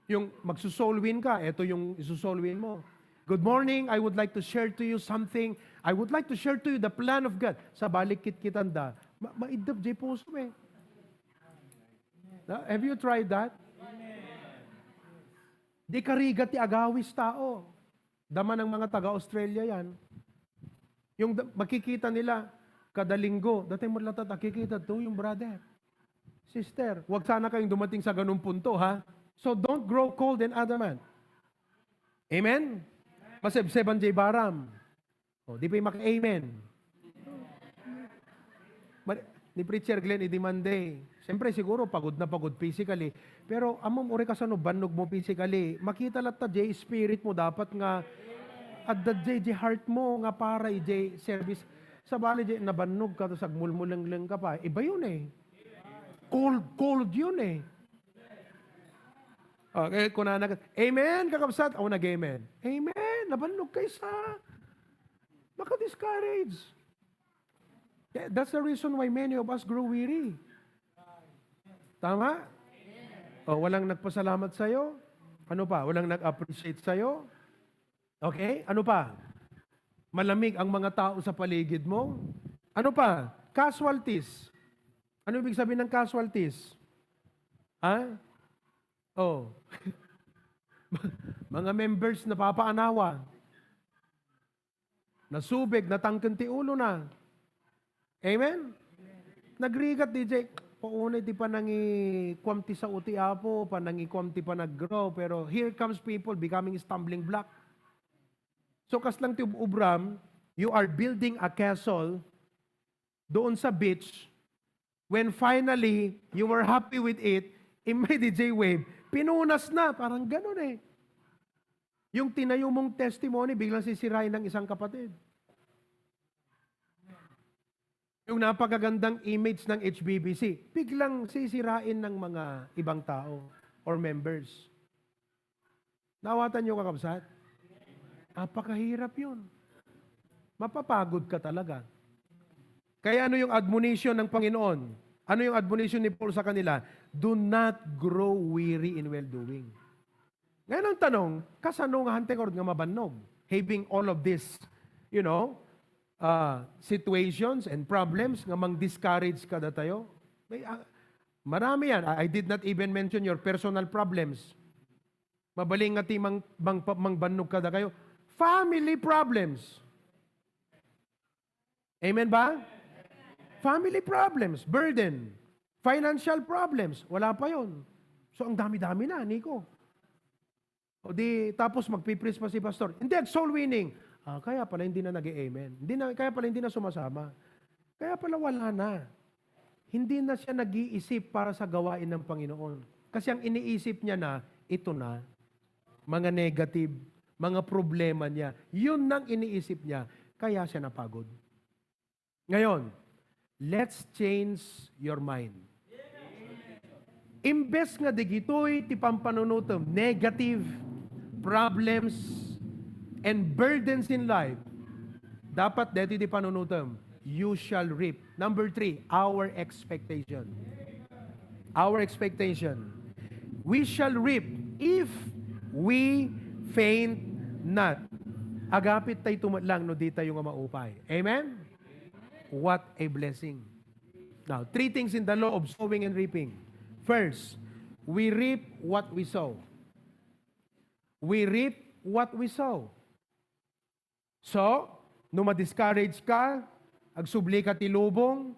Speaker 1: Yung magsusoul win ka, ito yung isusoul win mo. Good morning, I would like to share to you something. I would like to share to you the plan of God. Sa balik kit-kitanda, maidap jay puso eh. Have you tried that? Di karigat ti agawis tao. Dama ng mga taga-Australia yan. Yung makikita nila, kada linggo, dati mo lang nakikita to yung brother. Sister, huwag sana kayong dumating sa ganung punto, ha? So don't grow cold and adamant. Amen? Masebseban jay baram. Di pa yung maka-amen. Ni Preacher Glenn, idimande. Siyempre, siguro, pagod na pagod physically. Pero, amom, uri ka sa banog mo physically. Makita lang ta, jay, spirit mo, dapat nga, at the jay heart mo, nga para, jay, service. Sa bali, jay, nabanog ka, tapos agmulmulang ka pa. Iba yun eh. Cold yun eh. Okay, kunanak. Amen, kakabsat. Ako nag-amen. Amen, nabanog kayo sa maka-discourage. That's the reason why many of us grow weary. Tama? Walang nagpasalamat sa'yo? Ano pa? Walang nag-appreciate sa'yo? Okay? Ano pa? Malamig ang mga tao sa paligid mo? Ano pa? Casualties. Ano ibig sabihin ng casualties? Ha? Mga members na papaanawa. Nasubig, natangkan ti ulo na. Amen? Nagrigat, DJ. Paunay di pa nangi kwamti sa uti Apo, pa nangi kwamti pa nag-grow, pero here comes people becoming stumbling block. So kas lang ti ubram, you are building a castle doon sa beach. When finally you were happy with it, may DJ wave, pinunas na, parang ganun eh. Yung tinayo mong testimony, biglang sisirain ng isang kapatid. Yung napakagandang image ng HBBC, biglang sisirain ng mga ibang tao or members. Nawatan nyo kakabsat? Napakahirap yun. Mapapagod ka talaga. Kaya ano yung admonition ng Panginoon? Ano yung admonition ni Paul sa kanila? Do not grow weary in well-doing. Ngayon ang tanong, kasano nga hante nga mabanog? Having all of this, situations and problems nga mang-discourage ka na tayo. Marami yan. I did not even mention your personal problems. Mabaling nga ti mangbanog ka na kayo. Family problems. Amen ba? Family problems, burden, financial problems. Wala pa yon. So ang dami-dami na, Nico. Tapos magpipris pa si pastor. Hindi, soul winning. Kaya pala hindi na nag-amen. Kaya pala hindi na sumasama. Kaya pala wala na. Hindi na siya nag-iisip para sa gawain ng Panginoon. Kasi ang iniisip niya na, ito na, mga negative, mga problema niya. Yun nang iniisip niya. Kaya siya napagod. Ngayon, let's change your mind. Imbes nga digitoy, ti pampanunutom, negative problems and burdens in life, dapat dito di panunutom, you shall reap. Number 3, our expectation. Our expectation. We shall reap if we faint not. Agapit tayo tumatlang no di tayo nga maupay. Amen? What a blessing. Now, 3 things in the law of sowing and reaping. First, We reap what we sow. We reap what we sow. So, no ma-discourage ka, agsubli ka ti lubong,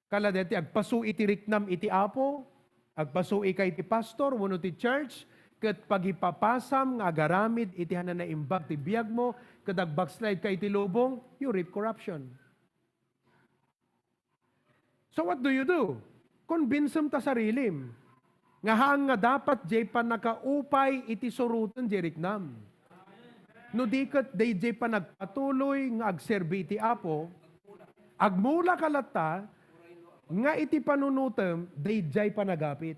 Speaker 1: kala deti agpasu iti riknam iti apo, agpasu ikay ti pastor, wano ti church, ket pagipapasam nga agaramid iti hanan na imbag ti biyag mo, ket agbackslide ka iti lubong, you reap corruption. So what do? Convinsem ta sarilim. Nga hang nga dapat jay pa nakaupay iti surutan jay riknam. No diket day jay pa nagpatuloy nga agserbi iti apo, agmula kalata, nga iti panunutem, day jay pa nagapit.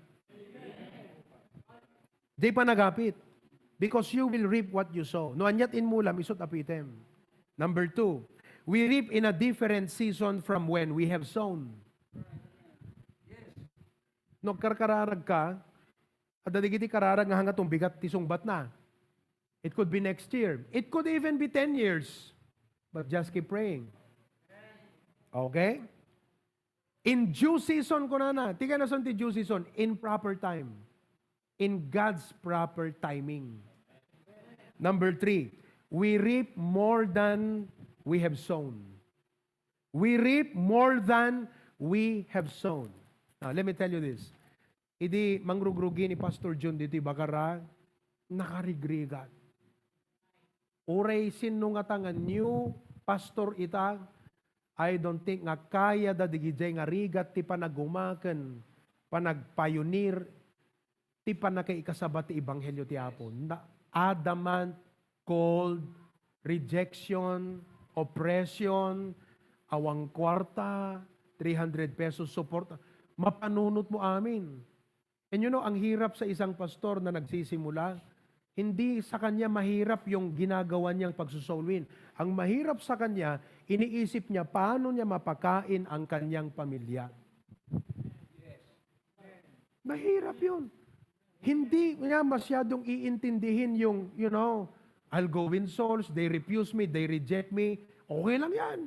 Speaker 1: Day pa nagapit. Because you will reap what you sow. No anyat in mulam, isot apitem. Number 2, we reap in a different season from when we have sown. No karkararag ka, at dadigiti kararag nga hanga bigat tisungbat na. It could be next year. It could even be 10 years. But just keep praying. Okay? In due season ko na. Tika na son ti due season. In proper time. In God's proper timing. Number 3, we reap more than we have sown. We reap more than we have sown. Now, let me tell you this. Idi mangrugrugi ni Pastor John dito bakara nakarigrigat. Oray sino nga nga new pastor ita, I don't think nga kaya da digijay nga rigat ti panagumaken, panagpioneer, ti panakaikasabat ti ebanghelyo ti Apo. Adamant, cold, rejection, oppression, awang kwarta, 300 pesos support, mapanunot mo amin. And you know, ang hirap sa isang pastor na nagsisimula, hindi sa kanya mahirap yung ginagawa niyang pagsusolwin. Ang mahirap sa kanya, iniisip niya paano niya mapakain ang kanyang pamilya. Mahirap yun. Hindi niya masyadong iintindihin yung, you know, I'll go win souls, they refuse me, they reject me. Okay lang yan.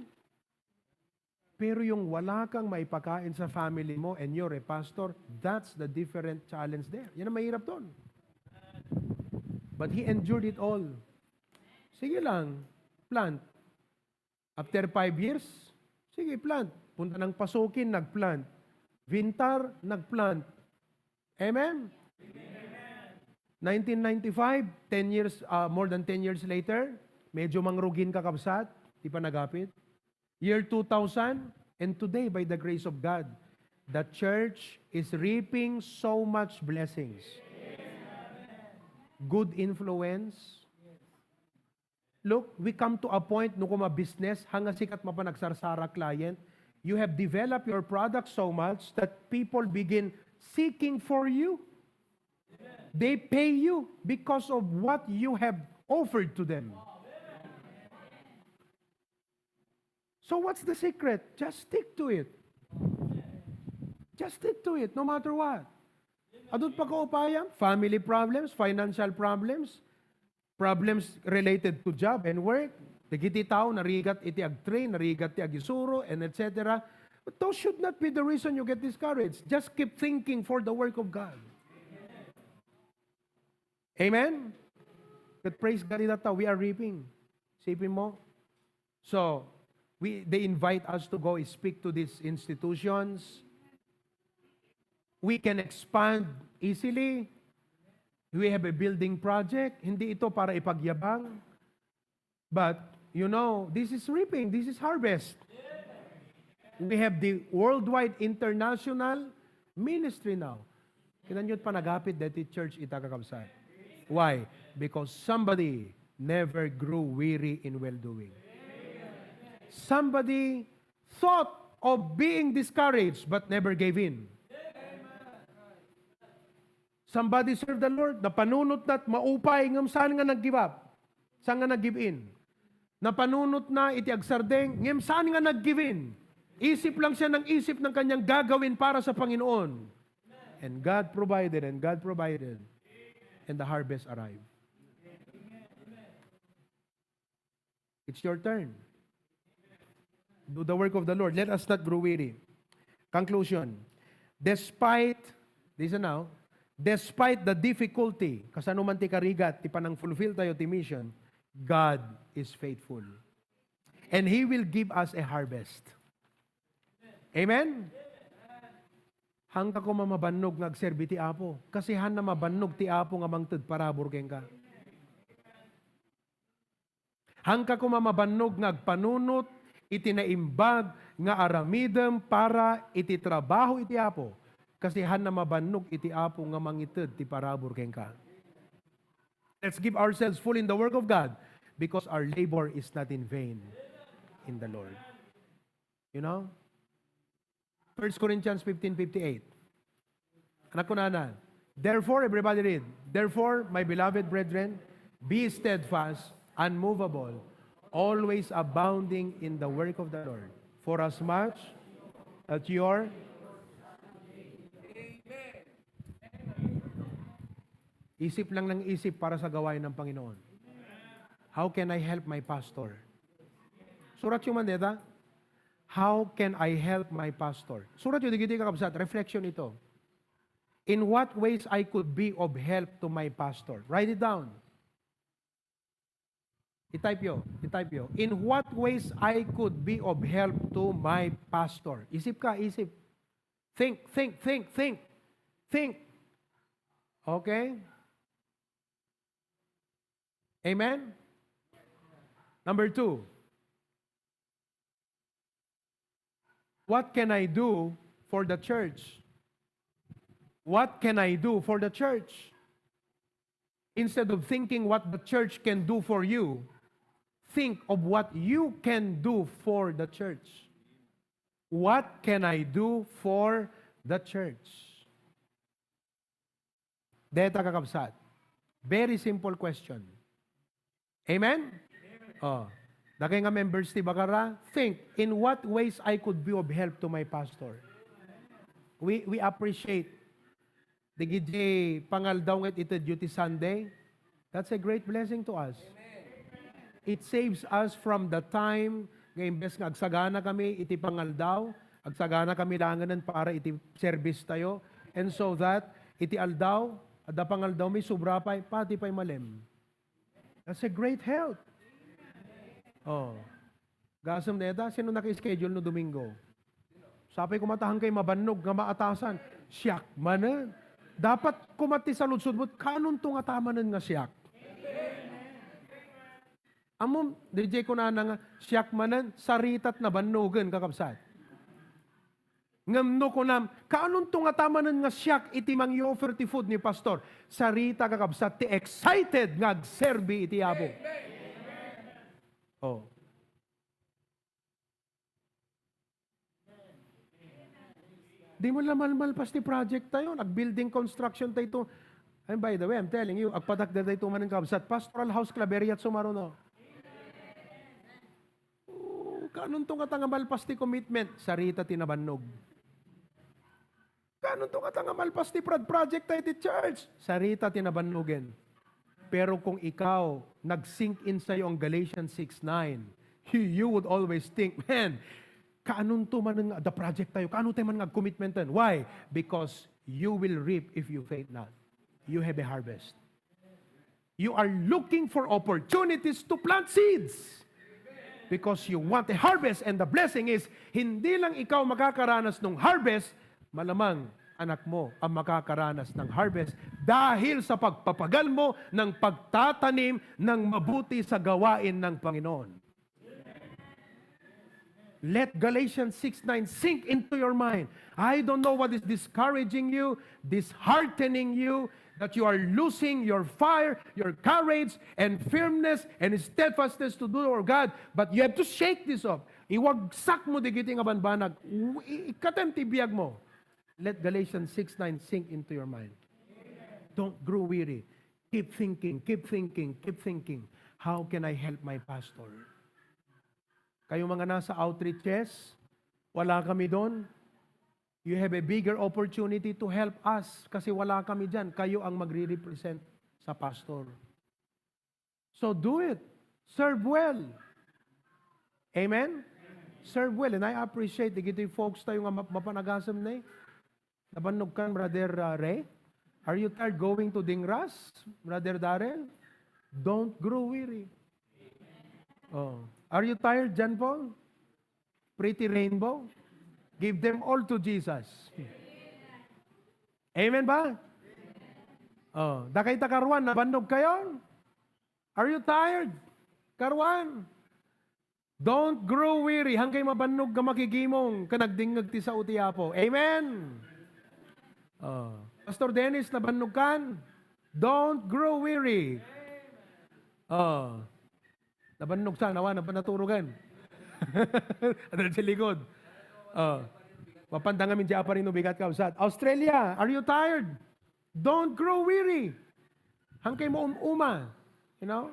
Speaker 1: Pero yung wala kang maipakain sa family mo and you're a pastor, that's the different challenge there. Yan ang mahirap doon. But he endured it all. Sige lang, plant. After 5 years, sige, plant. Punta ng pasukin, nagplant. Vintar, nagplant. Amen? 1995, 10 years, more than 10 years later, medyo mangrugin kakabsat, di pa nagapit. Year 2000, and today, by the grace of God, the church is reaping so much blessings. Good influence. Look, we come to a point no kuma business, hanga sikat mapanagsarasara client, you have developed your product so much that people begin seeking for you. They pay you because of what you have offered to them. So what's the secret? Just stick to it. Just stick to it, no matter what. Adot pa kaupayam, family problems, financial problems, problems related to job and work, tigiti tao, narigat iti ag-train, narigat iti ag-isuro, and etc. But those should not be the reason you get discouraged. Just keep thinking for the work of God. Amen? But praise God that we are reaping. Sipin mo. So, they invite us to go speak to these institutions. We can expand easily. We have a building project. Hindi ito para ipagyabang. But, you know, this is reaping. This is harvest. We have the worldwide international ministry now. Kinanyot pa nagapit dati church itakakabsat. Why? Because somebody never grew weary in well-doing. Somebody thought of being discouraged but never gave in. Somebody served the Lord, napanunot na't maupay, ngam saan nga nag-give up? Saan nga nag-give in? Napanunot na iti agsardeng, ngam saan nga nag-give in? Isip lang siya ng isip ng kanyang gagawin para sa Panginoon. And God provided, and God provided. And the harvest arrived. It's your turn. Do the work of the Lord. Let us not grow weary. Conclusion. Despite, listen now, Despite the difficulty, kasano man ti karigat, ti panang fulfill tayo ti mission, God is faithful. And He will give us a harvest. Amen? Hangka ko mamabannog ngagserbi ti Apo. Kasi han na mabannog ti Apo nga mangted parabor ken ka. Hangka ko mamabannog ngagpanunot iti naimbag nga aramidem para iti trabaho iti Apo. Kasi han na mabannog iti Apo nga mangited ti parabor ken ka. Let's give ourselves full in the work of God because our labor is not in vain in the Lord. You know? 1 Corinthians 15:58. Anak ko na. Therefore, everybody read. Therefore, my beloved brethren, be steadfast, unmovable, always abounding in the work of the Lord. For as much as your isip lang ng isip para sa gawain ng Panginoon. How can I help my pastor? Surat yung mandeta. How can I help my pastor? Surat yung digiti kakabsat. Reflection ito. In what ways I could be of help to my pastor? Write it down. I-type yo. In what ways I could be of help to my pastor? Isip ka, isip. Think. Okay? Amen? Number 2. What can I do for the church? What can I do for the church? Instead of thinking what the church can do for you, think of what you can do for the church. What can I do for the church? Deta kakabsat. Very simple question. Amen? Oh. Dakay nga members ti Bakara, think, in what ways I could be of help to my pastor? We appreciate the gidye pangal daw nget ito duty Sunday. That's a great blessing to us. It saves us from the time nga imbes nga agsagana kami iti pangal daw, agsagana kami langanan para iti service tayo, and so that iti aldaw, ada pangal daw may sobra pati pa'y malem. That's a great help. Oh. Gasam neta, sino naki-schedule no Domingo? Sapay kumatahan kay mabannog nga maatasan. Siyak manan. Dapat kumati sa lutsod mo, kanon to nga tamanan nga siyak. Amom, DJ ko na nga, siyak manan, saritat na bannogan kakabsat. Ngamno ko nam, kanon to nga tamanan nga siyak iti mang i-offer ti food ni pastor. Sarita kakabsat, ti excited nga agserbi iti abo. Oh. Di mo lamalmal pas ti project tayo. Nag-building construction tayo ito. And by the way, I'm telling you, agpadagda tayo ito man ng kabsat. Pastoral House Claveria at sumaruno. Kanon itong katangamal pas ti commitment? Sarita tinabannog. Kanon itong katangamal pas ti project tayo ti church? Sarita tinabannugen. Pero kung ikaw, nag-sink in sa'yo ang Galatians 6:9, you would always think, man, kaanong to man the project tayo, kaanong tayo man commitment tayo. Why? Because you will reap if you faint not. You have a harvest. You are looking for opportunities to plant seeds. Because you want a harvest, and the blessing is, hindi lang ikaw makakaranas ng harvest, malamang anak mo ang makakaranas ng harvest dahil sa pagpapagal mo ng pagtatanim ng mabuti sa gawain ng Panginoon. Let Galatians 6:9 sink into your mind. I don't know what is discouraging you, disheartening you, that you are losing your fire, your courage, and firmness, and steadfastness to do for God, but you have to shake this off. Iwagsak mo digiti nga banbanag. Ikatem tibiyag mo. Let Galatians 6:9 sink into your mind. Don't grow weary. Keep thinking. How can I help my pastor? Kayo mga nasa outreaches, wala kami doon. You have a bigger opportunity to help us kasi wala kami dyan. Kayo ang magre-represent sa pastor. So do it. Serve well. Amen? Serve well. And I appreciate the folks tayo nga mapanagasam na eh. Nabanog kan, Brother Ray? Are you tired going to Dingras, Brother Darrell? Don't grow weary. Oh. Are you tired, John Paul? Pretty rainbow? Give them all to Jesus. Amen ba? Oh, dakay ta karuan, nabannog kayo? Are you tired? Karuan. Don't grow weary, hangkay mabannog ka makigimong, kanagdingag ti sa utiapo. Amen? Oh. Pastor Dennis, nabannog kan? Don't grow weary. Oh. Nabannog sa, nawa, napanaturugan. Adal sa likod. Oh. Mapandang amin siya pa rin ubigat ka usat. Australia, are you tired? Don't grow weary. Hangkay mo uma. You know?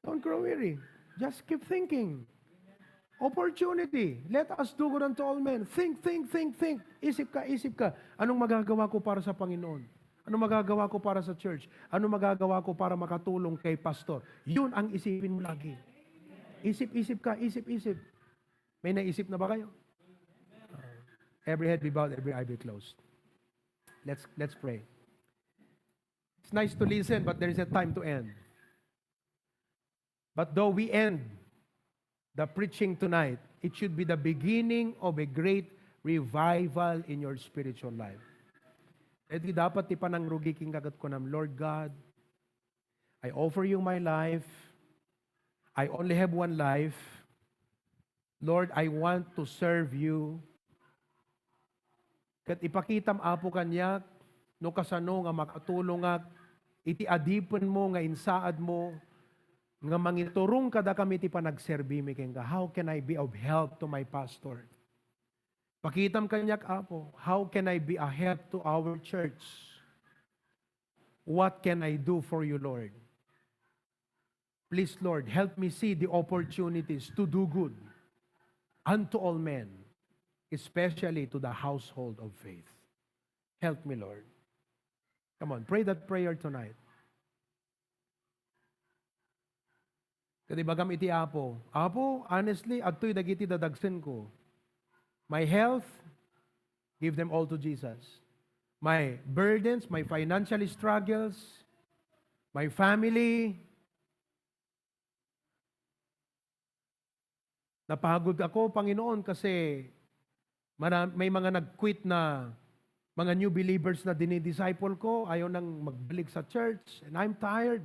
Speaker 1: Don't grow weary. Just keep thinking. Opportunity. Let us do good unto all men. Think. Isip ka. Anong magagawa ko para sa Panginoon? Anong magagawa ko para sa church? Anong magagawa ko para makatulong kay pastor? Yun ang isipin mo lagi. Isip ka. May naisip na ba kayo? Every head be bowed, every eye be closed. Let's pray. It's nice to listen, but there is a time to end. But though we end the preaching tonight, it should be the beginning of a great revival in your spiritual life. At dapat ti panang rugi king kagat ko nam, Lord God, I offer you my life. I only have one life. Lord, I want to serve you. Kat ipakitam apo kanyak, no kasano nga makatulong nga, iti adipon mo nga insaad mo, nga mangiturong kada kami ti panagserbi mi kenga. How can I be of help to my pastor? Pakitam kanyak apo, how can I be a help to our church? What can I do for you, Lord? Please, Lord, help me see the opportunities to do good unto all men, especially to the household of faith. Help me, Lord. Come on, pray that prayer tonight. Kadi bagam iti apo. Apo, honestly, adto'y dagiti dadagsen ko. My health, give them all to Jesus. My burdens, my financial struggles, my family. Napagod ako, Panginoon, kasi may mga nag-quit na mga new believers na dinidisciple ko, ayaw nang magbalik sa church, and I'm tired.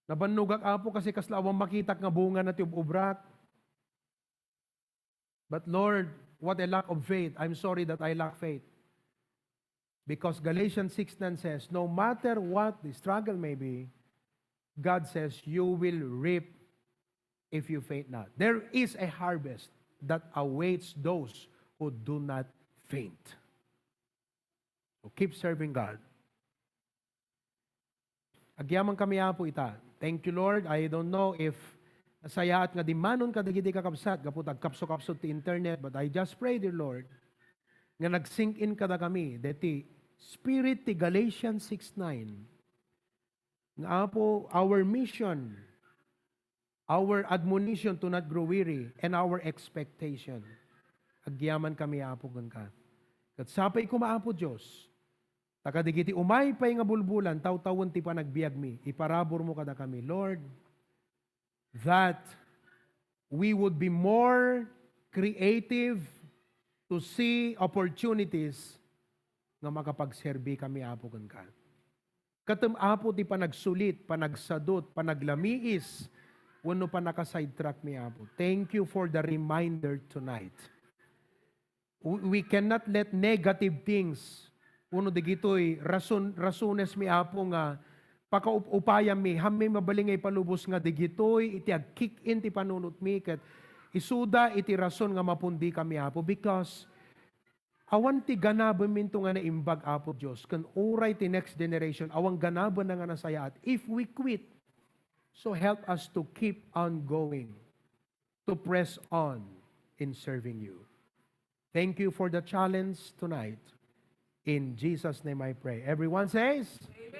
Speaker 1: Nabanugak apo kasi kaslawang makitak nga bunga na tiyub-ubrak. But Lord, what a lack of faith. I'm sorry that I lack faith. Because Galatians 6:9 says, no matter what the struggle may be, God says, you will reap if you faint not. There is a harvest that awaits those who do not faint. So keep serving God. Agyaman kami apo ita. Thank you, Lord. I don't know if nasayaat nga di manon kadagiti kakabsat, kaput agkapso-kapso ti internet, but I just pray, dear Lord, nga nag-sink in kada kami, deti Spirit ti Galatians 6:9, nga apo, our mission, our admonition to not grow weary, and our expectation. Agyaman kami apo gan ka. Kat sapay ko maapo Diyos, takadigiti umay pay nga bulbulan, taw-tawon ti panagbiag mi, iparabor mo kada kami, Lord, that we would be more creative to see opportunities nga makapagserbi kami apo kan ka. Katem apo ti panagsulit, panagsadot, panaglamiis, wano pa naka-sidetrack mi apo. Thank you for the reminder tonight. We cannot let negative things uno digitoy rasunes mi apo nga pakaupayam mi hammi mabalingay palubos nga digitoy iti agkick in ti panunot mi ket isuda iti rason nga mapundi kami apo because awan ti ganaben minto nga naimbag apo Dios ken uray ti next generation awang ganaben nga nasayaat if we quit. So help us to keep on going, to press on in serving you. Thank you for the challenge tonight. In Jesus' name I pray. Everyone says, Amen.